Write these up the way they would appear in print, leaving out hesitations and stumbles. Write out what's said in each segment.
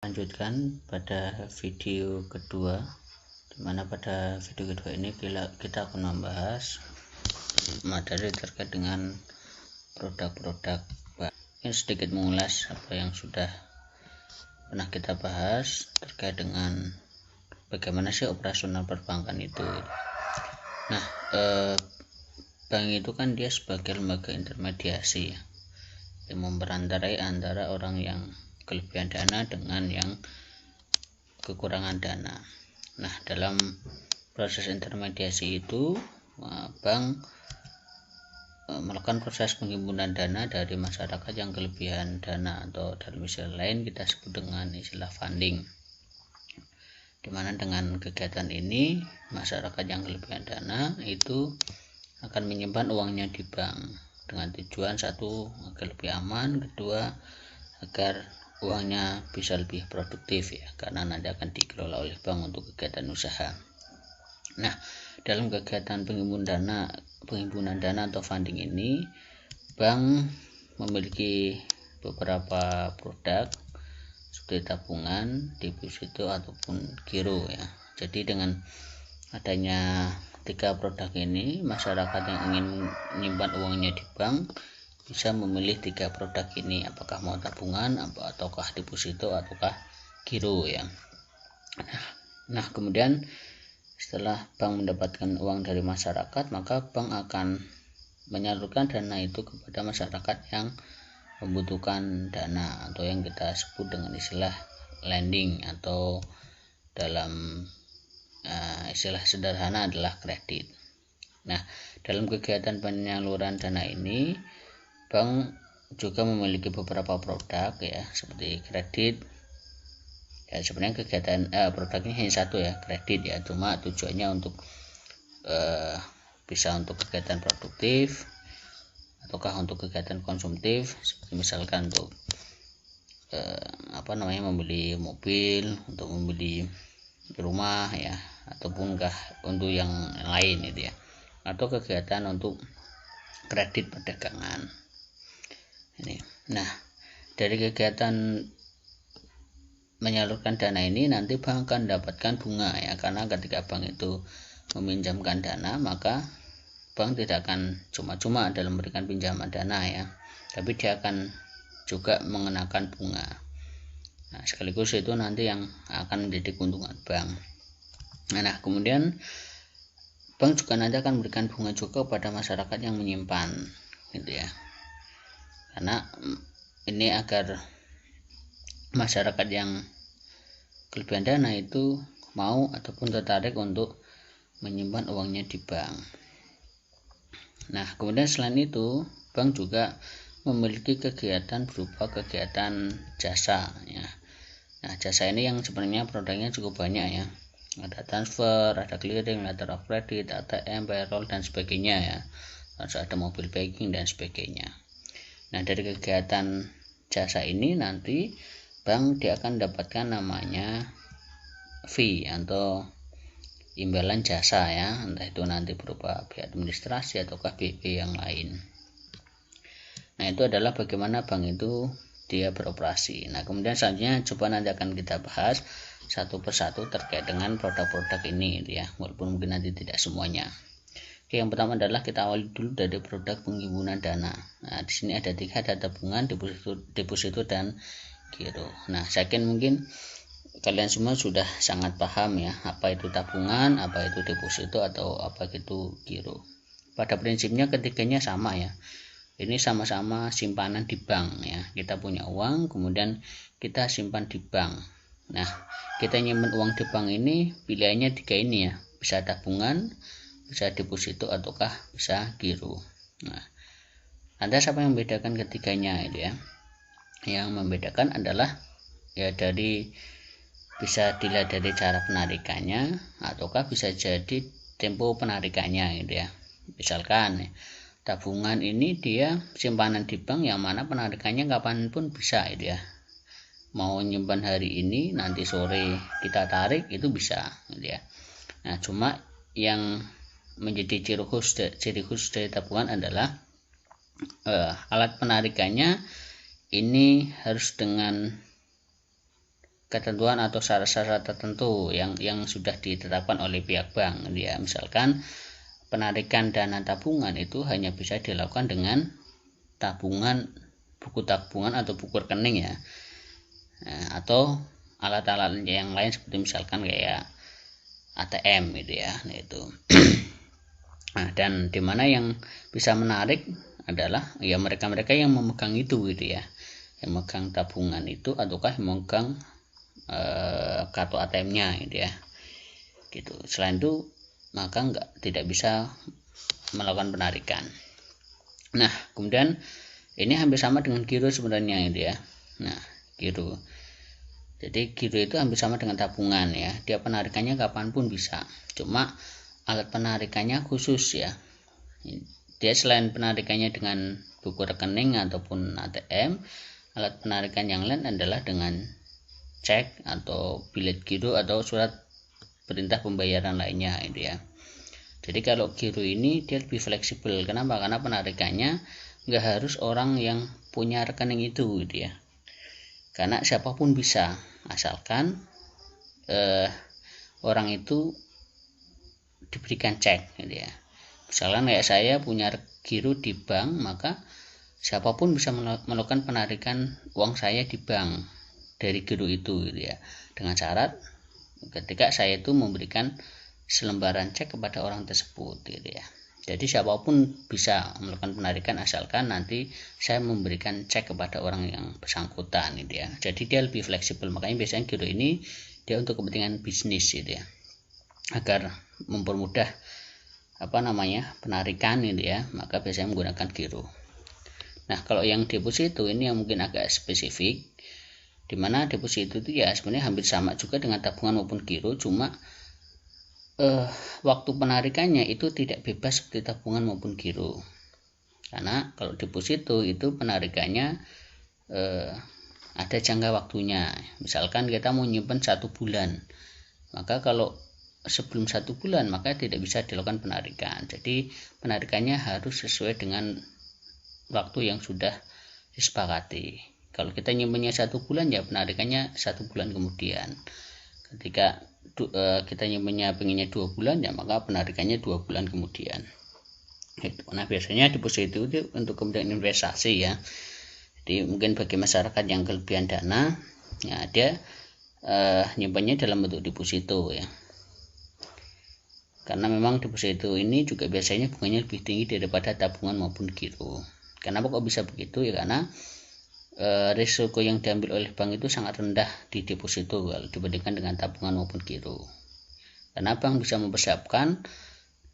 Lanjutkan pada video kedua, dimana pada video kedua ini kita akan membahas materi terkait dengan produk-produk. Ini sedikit mengulas apa yang sudah pernah kita bahas terkait dengan bagaimana sih operasional perbankan itu. Nah, bank itu kan dia sebagai lembaga intermediasi yang memperantarai antara orang yang kelebihan dana dengan yang kekurangan dana. Nah, dalam proses intermediasi itu bank melakukan proses penghimpunan dana dari masyarakat yang kelebihan dana, atau dalam istilah lain kita sebut dengan istilah funding, dimana dengan kegiatan ini masyarakat yang kelebihan dana itu akan menyimpan uangnya di bank dengan tujuan satu, agar lebih aman, kedua, agar uangnya bisa lebih produktif ya, karena nanti akan dikelola oleh bank untuk kegiatan usaha. Nah, dalam kegiatan penghimpunan dana atau funding ini, bank memiliki beberapa produk seperti tabungan, deposito ataupun giro ya. Jadi dengan adanya tiga produk ini, masyarakat yang ingin menyimpan uangnya di bank bisa memilih tiga produk ini, apakah mau tabungan, ataukah deposito, ataukah giro ya. Nah, kemudian setelah bank mendapatkan uang dari masyarakat, maka bank akan menyalurkan dana itu kepada masyarakat yang membutuhkan dana, atau yang kita sebut dengan istilah lending, atau dalam istilah sederhana adalah kredit. Nah, dalam kegiatan penyaluran dana ini, bank juga memiliki beberapa produk ya, seperti kredit ya. Sebenarnya kegiatan produknya hanya satu ya, kredit ya, cuma tujuannya untuk bisa untuk kegiatan produktif ataukah untuk kegiatan konsumtif, seperti misalkan untuk membeli mobil, untuk membeli rumah ya, ataupun untuk yang lain gitu ya, atau kegiatan untuk kredit perdagangan ini. Nah, dari kegiatan menyalurkan dana ini nanti bank akan mendapatkan bunga ya, karena ketika bank itu meminjamkan dana, maka bank tidak akan cuma-cuma dalam memberikan pinjaman dana ya, tapi dia akan juga mengenakan bunga. Nah, sekaligus itu nanti yang akan menjadi keuntungan bank. Nah, kemudian bank juga nanti akan memberikan bunga juga kepada masyarakat yang menyimpan gitu ya, karena ini agar masyarakat yang kelebihan dana itu mau ataupun tertarik untuk menyimpan uangnya di bank. Nah, kemudian selain itu, bank juga memiliki kegiatan berupa kegiatan jasa ya. Nah, jasa ini yang sebenarnya produknya cukup banyak ya. Ada transfer, ada clearing, letter of credit, ATM, payroll dan sebagainya ya. Terus ada mobile banking dan sebagainya. Nah, dari kegiatan jasa ini nanti bank dia akan mendapatkan namanya fee atau imbalan jasa ya, entah itu nanti berupa biaya administrasi ataukah BP yang lain. Nah, itu adalah bagaimana bank itu dia beroperasi. Nah, kemudian selanjutnya coba nanti akan kita bahas satu persatu terkait dengan produk-produk ini ya, walaupun mungkin nanti tidak semuanya. Oke, yang pertama adalah kita awali dulu dari produk penghimpunan dana. Nah, di sini ada tiga, ada tabungan, deposito dan giro. Nah, saya yakin mungkin kalian semua sudah sangat paham ya, apa itu tabungan, apa itu deposito, atau apa itu giro. Pada prinsipnya ketiganya sama ya. Ini sama-sama simpanan di bank ya. Kita punya uang, kemudian kita simpan di bank. Nah, kita nyimpan uang di bank ini pilihannya tiga ini ya, bisa tabungan, bisa deposito, ataukah bisa giro. Nah, lantas apa yang membedakan ketiganya itu ya? Yang membedakan adalah ya bisa dilihat dari cara penarikannya, ataukah bisa jadi tempo penarikannya gitu ya. Misalkan tabungan ini dia simpanan di bank yang mana penarikannya kapanpun bisa gitu ya. Mau nyimpan hari ini, nanti sore kita tarik itu bisa gitu ya. Nah, cuma yang menjadi ciri khusus dari tabungan adalah alat penarikannya ini harus dengan ketentuan atau syarat-syarat tertentu yang sudah ditetapkan oleh pihak bank ya. Misalkan penarikan dana tabungan itu hanya bisa dilakukan dengan tabungan, buku tabungan atau buku rekening ya, atau alat-alat yang lain seperti misalkan kayak ATM gitu ya. Nah itu nah, dan dimana yang bisa menarik adalah ya mereka-mereka yang memegang itu gitu ya, yang memegang tabungan itu ataukah yang memegang kartu ATM-nya gitu ya gitu. Selain itu maka tidak bisa melakukan penarikan. Nah kemudian ini hampir sama dengan giro sebenarnya gitu ya. Nah giro, jadi giro itu hampir sama dengan tabungan ya, dia penarikannya kapanpun bisa, cuma alat penarikannya khusus ya. Dia selain penarikannya dengan buku rekening ataupun ATM, alat penarikan yang lain adalah dengan cek atau bilet giro atau surat perintah pembayaran lainnya itu ya. Jadi kalau giro ini dia lebih fleksibel. Kenapa? Karena penarikannya nggak harus orang yang punya rekening itu gitu ya, karena siapapun bisa asalkan orang itu diberikan cek gitu ya. Misalkan kayak saya punya giro di bank, maka siapapun bisa melakukan penarikan uang saya di bank dari giro itu gitu ya, dengan syarat ketika saya itu memberikan selembaran cek kepada orang tersebut gitu ya. Jadi siapapun bisa melakukan penarikan asalkan nanti saya memberikan cek kepada orang yang bersangkutan gitu ya. Jadi dia lebih fleksibel, makanya biasanya giro ini dia untuk kepentingan bisnis gitu ya, agar mempermudah penarikan gitu ya, maka biasanya menggunakan giro. Nah kalau yang deposito ini yang mungkin agak spesifik, dimana deposito itu ya sebenarnya hampir sama juga dengan tabungan maupun giro, cuma waktu penarikannya itu tidak bebas seperti tabungan maupun giro. Karena kalau deposito itu penarikannya ada jangka waktunya. Misalkan kita mau nyimpen 1 bulan, maka kalau sebelum 1 bulan maka tidak bisa dilakukan penarikan. Jadi penarikannya harus sesuai dengan waktu yang sudah disepakati. Kalau kita nyimpennya 1 bulan ya penarikannya 1 bulan kemudian. Ketika kita nyimpennya pengennya 2 bulan ya maka penarikannya 2 bulan kemudian. Nah biasanya deposito itu untuk kemudian investasi ya. Jadi mungkin bagi masyarakat yang kelebihan dana ya dia nyimpannya dalam bentuk deposito ya. Karena memang deposito ini juga biasanya bunganya lebih tinggi daripada tabungan maupun giro. Kenapa kok bisa begitu ya? Karena risiko yang diambil oleh bank itu sangat rendah di deposito kalau dibandingkan dengan tabungan maupun giro. Karena bank bisa mempersiapkan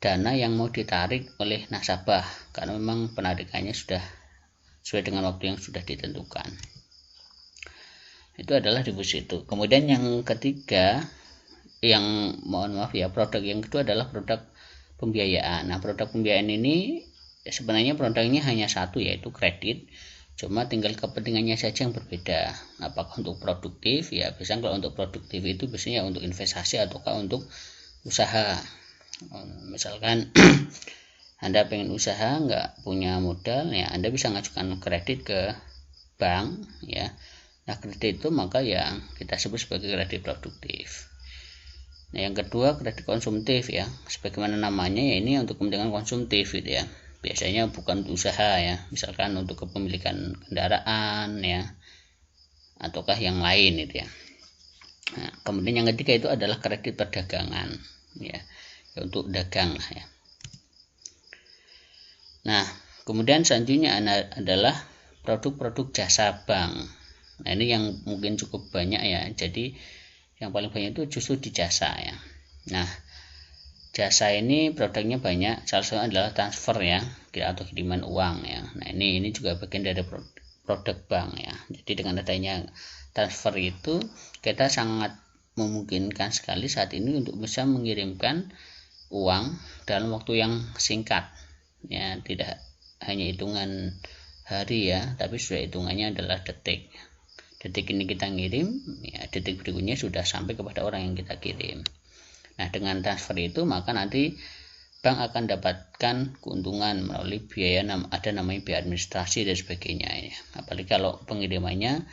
dana yang mau ditarik oleh nasabah, karena memang penarikannya sudah sesuai dengan waktu yang sudah ditentukan. Itu adalah deposito. Kemudian yang ketiga, produk yang kedua adalah produk pembiayaan. Nah produk pembiayaan ini sebenarnya produknya hanya satu, yaitu kredit. Cuma tinggal kepentingannya saja yang berbeda. Apakah untuk produktif ya, biasanya kalau untuk produktif itu biasanya untuk investasi ataukah untuk usaha. Misalkan Anda pengen usaha nggak punya modal ya, Anda bisa ngajukan kredit ke bank ya. Nah kredit itu maka yang kita sebut sebagai kredit produktif. Nah yang kedua kredit konsumtif ya, sebagaimana namanya ya ini untuk kepentingan konsumtif gitu ya. Biasanya bukan untuk usaha ya, misalkan untuk kepemilikan kendaraan ya, ataukah yang lain itu ya. Nah, kemudian yang ketiga itu adalah kredit perdagangan ya, untuk dagang lah ya. Nah kemudian selanjutnya adalah produk-produk jasa bank. Nah ini yang mungkin cukup banyak ya, jadi yang paling banyak itu justru di jasa ya. Nah jasa ini produknya banyak, salah satunya adalah transfer ya, atau kiriman uang ya. Nah ini juga bagian dari produk bank ya. Jadi dengan adanya transfer itu kita sangat memungkinkan sekali saat ini untuk bisa mengirimkan uang dalam waktu yang singkat ya, tidak hanya hitungan hari ya, tapi sudah hitungannya adalah detik. Detik ini kita ngirim ya, detik berikutnya sudah sampai kepada orang yang kita kirim. Nah dengan transfer itu maka nanti bank akan dapatkan keuntungan melalui biaya, ada namanya biaya administrasi dan sebagainya ya. Apalagi kalau pengirimannya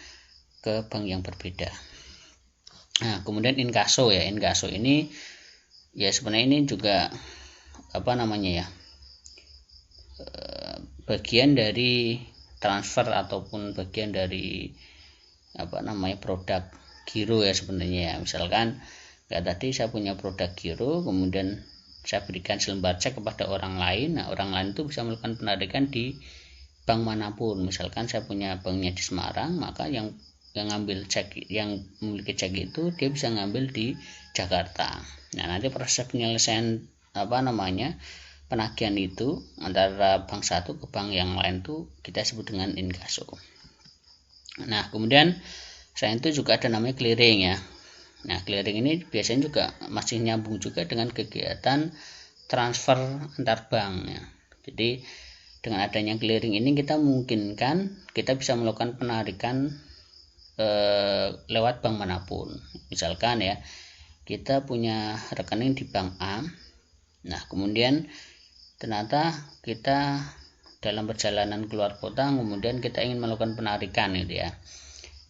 ke bank yang berbeda. Nah, kemudian inkaso ya. Inkaso ini ya sebenarnya ini juga bagian dari transfer ataupun bagian dari produk giro ya sebenarnya ya. Misalkan kayak tadi saya punya produk giro, kemudian saya berikan selembar cek kepada orang lain. Nah, orang lain itu bisa melakukan penarikan di bank manapun. Misalkan saya punya banknya di Semarang, maka yang ngambil cek, yang memiliki cek itu dia bisa ngambil di Jakarta. Nah, nanti proses penyelesaian penagihan itu antara bank satu ke bank yang lain itu kita sebut dengan inkaso. Nah, kemudian selain itu juga ada namanya clearing ya. Nah, clearing ini biasanya juga masih nyambung juga dengan kegiatan transfer antar bank ya. Jadi dengan adanya clearing ini kita memungkinkan kita bisa melakukan penarikan lewat bank manapun. Misalkan ya, kita punya rekening di bank A. Nah, kemudian ternyata kita dalam perjalanan keluar kota, kemudian kita ingin melakukan penarikan gitu ya.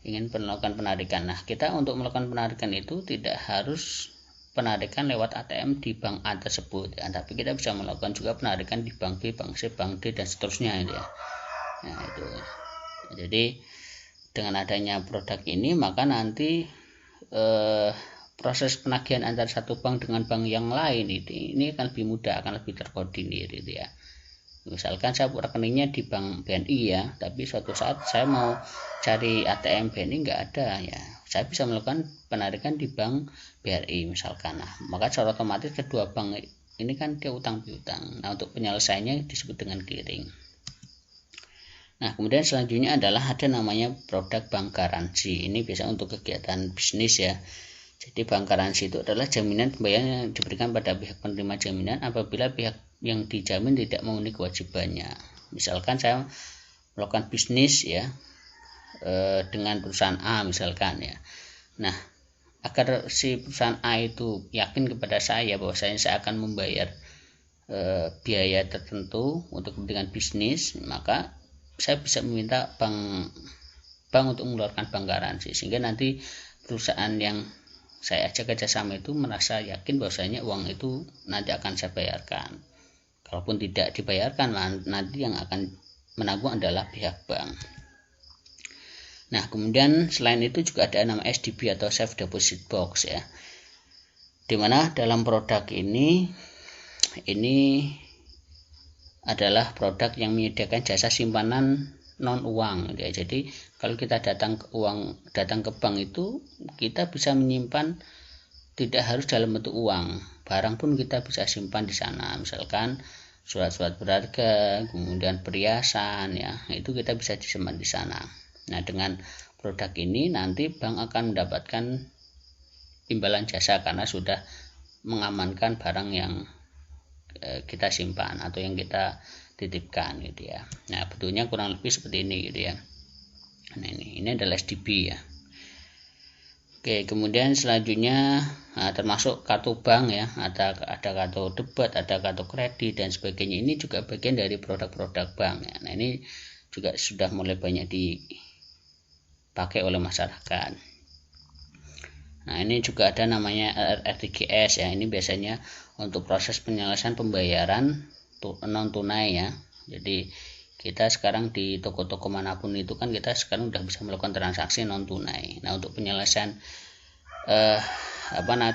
Nah, kita untuk melakukan penarikan itu tidak harus penarikan lewat ATM di bank A tersebut ya, tapi kita bisa melakukan juga penarikan di bank B, bank C, bank D dan seterusnya gitu ya. Nah, itu. Jadi dengan adanya produk ini maka nanti proses penagihan antara satu bank dengan bank yang lain ini akan lebih mudah, akan lebih terkoordinir gitu ya. Misalkan saya rekeningnya di bank BNI ya, tapi suatu saat saya mau cari ATM BNI nggak ada ya, saya bisa melakukan penarikan di bank BRI misalkan. Nah, maka secara otomatis kedua bank ini kan dia utang piutang. Nah, untuk penyelesaiannya disebut dengan clearing. Nah, kemudian selanjutnya adalah ada namanya produk bank garansi. Ini biasa untuk kegiatan bisnis ya. Jadi bank garansi itu adalah jaminan pembayaran yang diberikan pada pihak penerima jaminan apabila pihak yang dijamin tidak memenuhi kewajibannya. Misalkan saya melakukan bisnis ya dengan perusahaan A misalkan ya. Nah, agar si perusahaan A itu yakin kepada saya bahwa saya akan membayar biaya tertentu untuk kepentingan bisnis, maka saya bisa meminta bank untuk mengeluarkan bank garansi, sehingga nanti perusahaan yang saya ajak kerjasama itu merasa yakin bahwasanya uang itu nanti akan saya bayarkan. Kalaupun tidak dibayarkan, nanti yang akan menanggung adalah pihak bank. Nah, kemudian selain itu juga ada nama SDB atau Safe Deposit Box ya, dimana dalam produk ini adalah produk yang menyediakan jasa simpanan non uang ya. Jadi kalau kita datang ke bank itu kita bisa menyimpan tidak harus dalam bentuk uang, barang pun kita bisa simpan di sana, misalkan surat-surat berharga, kemudian perhiasan ya, itu kita bisa disimpan di sana. Nah, dengan produk ini nanti bank akan mendapatkan imbalan jasa karena sudah mengamankan barang yang kita simpan atau yang kita titipkan gitu ya. Nah, bentuknya kurang lebih seperti ini gitu ya. Nah, ini adalah SDB ya. Oke, kemudian selanjutnya termasuk kartu bank ya, ada kartu debit, ada kartu kredit dan sebagainya. Ini juga bagian dari produk-produk bank ya. Nah, ini juga sudah mulai banyak dipakai oleh masyarakat. Nah, ini juga ada namanya RTGS ya. Ini biasanya untuk proses penyelesaian pembayaran non tunai ya. Jadi kita sekarang di toko-toko manapun itu kan kita sekarang udah bisa melakukan transaksi non tunai. Nah, untuk penyelesaian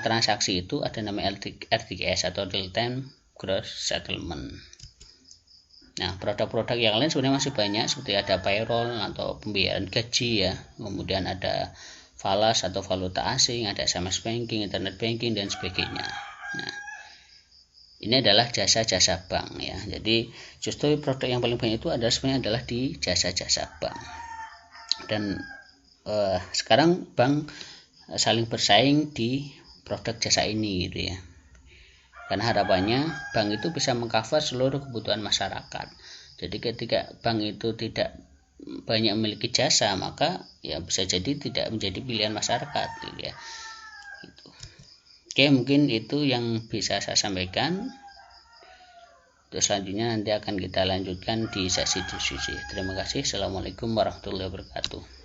transaksi itu ada namanya RTGS atau Real Time Gross Settlement. Nah, produk-produk yang lain sebenarnya masih banyak, seperti ada payroll atau pembayaran gaji ya, kemudian ada falas atau valuta asing, ada SMS banking, internet banking dan sebagainya. Nah, ini adalah jasa-jasa bank ya. Jadi justru produk yang paling banyak itu sebenarnya adalah di jasa-jasa bank. Dan sekarang bank saling bersaing di produk jasa ini gitu ya. Karena harapannya bank itu bisa mengcover seluruh kebutuhan masyarakat. Jadi ketika bank itu tidak banyak memiliki jasa, maka ya bisa jadi tidak menjadi pilihan masyarakat gitu ya. Gitu. Oke, mungkin itu yang bisa saya sampaikan. Terus selanjutnya nanti akan kita lanjutkan di sesi diskusi. Terima kasih. Assalamualaikum warahmatullahi wabarakatuh.